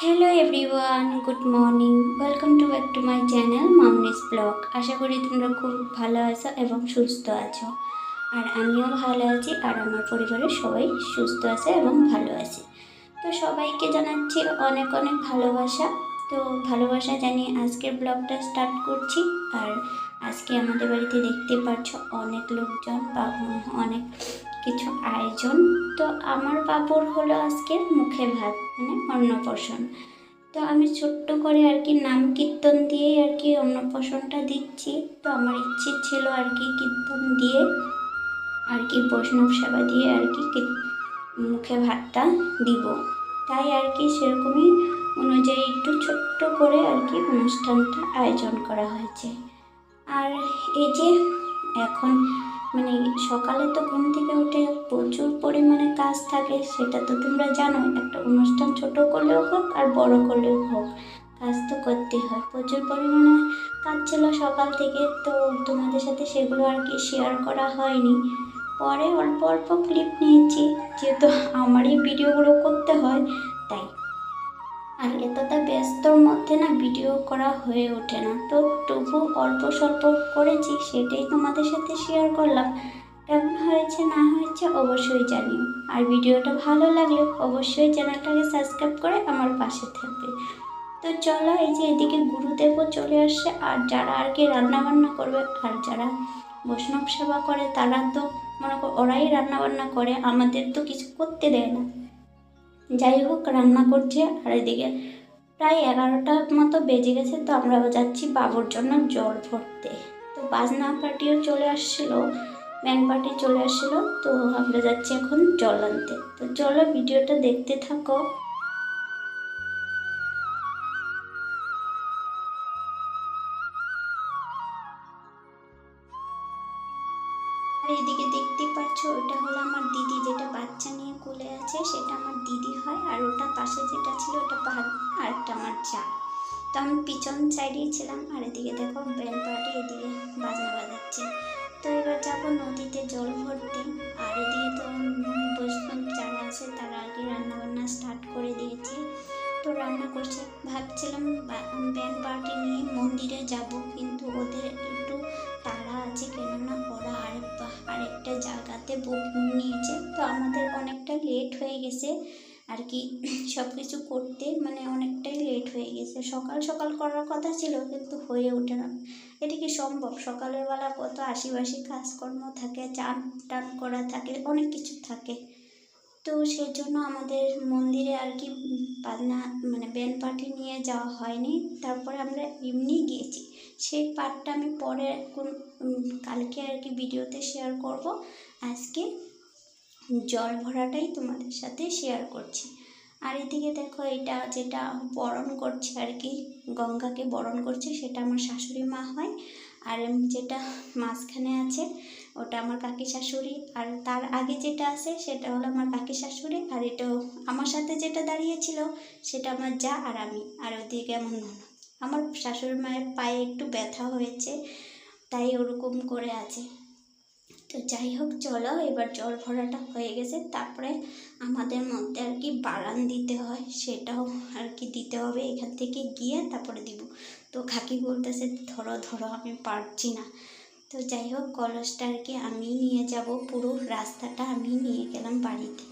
Hello everyone, good morning. Welcome to back to my channel Mamoni's blog. আশা করি তোমরা খুব ভালো আছো এবং সুস্থ আছো। আর আমিও ভালো আছি, আর আমার পরিবারের সবাই সুস্থ আছে এবং ভালো আছে। তো সবাইকে জানাচ্ছি অনেক অনেক ভালোবাসা। তো ভালোবাসা জানিয়ে আজকের ব্লগটা স্টার্ট করছি। আর আজকে আমাদের বাড়িতে দেখতে পাচ্ছ অনেক লোকজন বা অনেক কিছু আয়োজন। তো আমার বাবুর হলো আজকে মুখে ভাত, মানে অন্নপ্রাশন। তো আমি ছোট্ট করে আর কি নাম কীর্তন দিয়েই আর কি অন্নপ্রাশনটা দিচ্ছি। তো আমার ইচ্ছে ছিল আর কি কীর্তন দিয়ে আর কি বৈষ্ণব সেবা দিয়ে আর কি মুখে ভাতটা দিব। তাই আর কি সেরকমই অনুযায়ী একটু ছোট্ট করে আর কি অনুষ্ঠানটা আয়োজন করা হয়েছে। আর এই যে এখন মানে সকালে তো ঘুম থেকে উঠে প্রচুর পরিমাণে কাজ থাকে, সেটা তো তোমরা জানো। একটা অনুষ্ঠান ছোট করলেও হোক আর বড় করলেও হোক, কাজ তো করতেই হয়। প্রচুর পরিমাণে কাজ ছিল সকাল থেকে, তো তোমাদের সাথে সেগুলো আর কি শেয়ার করা হয়নি। পরে অল্প অল্প ক্লিপ নিয়েছি, যেহেতু আমারই ভিডিওগুলো করতে হয় তাই। আর এতটা ব্যস্তর মধ্যে না ভিডিও করা হয়ে ওঠে না, তো তবু অল্প স্বল্প করেছি, সেটাই তোমাদের সাথে শেয়ার করলাম। কেমন হয়েছে না হয়েছে অবশ্যই জানিও। আর ভিডিওটা ভালো লাগলে অবশ্যই চ্যানেলটাকে সাবস্ক্রাইব করে আমার পাশে থাকবে। তো চলো, এই যে এদিকে গুরুদেবও চলে আসছে। আর যারা আর কি রান্নাবান্না করবে, আর যারা বৈষ্ণব সেবা করে তারা তো মনে করো ওরাই রান্নাবান্না করে, আমাদের তো কিছু করতে দেয় না। যাই হোক, রান্না করছে। আর এদিকে প্রায় 11টার মতো বেজে গেছে। তো আমরা যাচ্ছি বাবুর জন্য জল ভরতে। তো বাজনা পার্টিও চলে আসছিল, ব্যান্ড পার্টি চলে আসছিল। তো আমরা যাচ্ছি এখন জল আনতে। তো চলো ভিডিওটা দেখতে থাকো। আর এদিকে দেখতে পাচ্ছ, ওটা হলো আমার দিদি, যেটা বাচ্চা নিয়ে কোলে আছে সেটা আমার দিদি হয়। আর ওটা পাশে যেটা ছিল ওটা আর একটা আমার চা। তো আমি পিছন সাইডেই ছিলাম। আর এদিকে দেখো ব্যান্ড পার্টি এদিকে বাজনা বাজাচ্ছে। তো এবার যাবো নদীতে জল ভরতে। আর এদিকে তো বৈষ্ণব যারা আছে তারা আর কি রান্নাবান্না স্টার্ট করে দিয়েছে। তো রান্না করছে। ভাবছিলাম ব্যান্ড পার্টি নিয়ে মন্দিরে যাব, কিন্তু ওদের একটু তাড়া আছে, কেননা ওরা আরেকটা জায়গাতে বুকিং নিয়েছে। তো আমাদের অনেকটা লেট হয়ে গেছে আর কি সব কিছু করতে, মানে অনেকটাই লেট হয়ে গেছে। সকাল সকাল করার কথা ছিল কিন্তু হয়ে ওঠে না। এটা কি সম্ভব? সকালের বেলা কত আশিবাসি কাজকর্ম থাকে, চান টান করা থাকে, অনেক কিছু থাকে। তো সেই জন্য আমাদের মন্দিরে আর কি বাজনা মানে ব্যান্ড পার্টি নিয়ে যাওয়া হয়নি। তারপরে আমরা এমনি গিয়েছি। সেই পার্টটা আমি পরে কালকে আর কি ভিডিওতে শেয়ার করব। আজকে জল ভরাটাই তোমাদের সাথে শেয়ার করছি। আর এদিকে দেখো, এটা যেটা বরণ করছে আর কি, গঙ্গাকে বরণ করছে, সেটা আমার শাশুড়ি মা হয়। আর যেটা মাঝখানে আছে ওটা আমার কাকি শাশুড়ি। আর তার আগে যেটা আছে সেটা হলো আমার কাকি শাশুড়ি। আর এটাও আমার সাথে যেটা দাঁড়িয়েছিল সেটা আমার যা আর আমি। আর ওদিকে আমার ননদ। আমার শাশুড়ি মায়ের পায়ে একটু ব্যথা হয়েছে, তাই ওরকম করে আছে। তো যাই হোক, চলো এবার জল ভরাটা হয়ে গেছে। তারপরে আমাদের মধ্যে আর কি বারান দিতে হয়, সেটাও আর কি দিতে হবে। এখান থেকে গিয়ে তারপরে দিব। তো কাকি বলতেছে ধরো ধরো, আমি পারছি না। তো যাই হোক, কলসটা আর কি আমি নিয়ে যাব, পুরো রাস্তাটা আমি নিয়ে গেলাম বাড়িতে।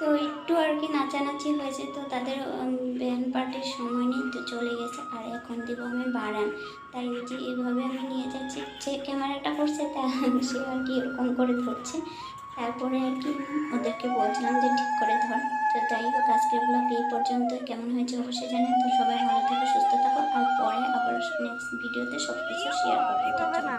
তো একটু আর কি নাচানাচি হয়েছে, তো তাদের ব্যান্ড পার্টির সময় নেই, তো চলে গেছে। আর এখন দিব আমি বারান। তাই যে এইভাবে আমি নিয়ে যাচ্ছি, যে ক্যামেরাটা করছে তা সে আর কি এরকম করে ধরছে। তারপরে আর কি ওদেরকে বলছিলাম যে ঠিক করে ধর। তো যাই হোক, আজকের ব্লগ এই পর্যন্ত। কেমন হয়েছে অবশ্যই জানেন। তো সবাই ভালো থাকো, সুস্থ থাকো। আর পরে আবার নেক্সট ভিডিওতে সব কিছু শেয়ার করবো। তো চলো।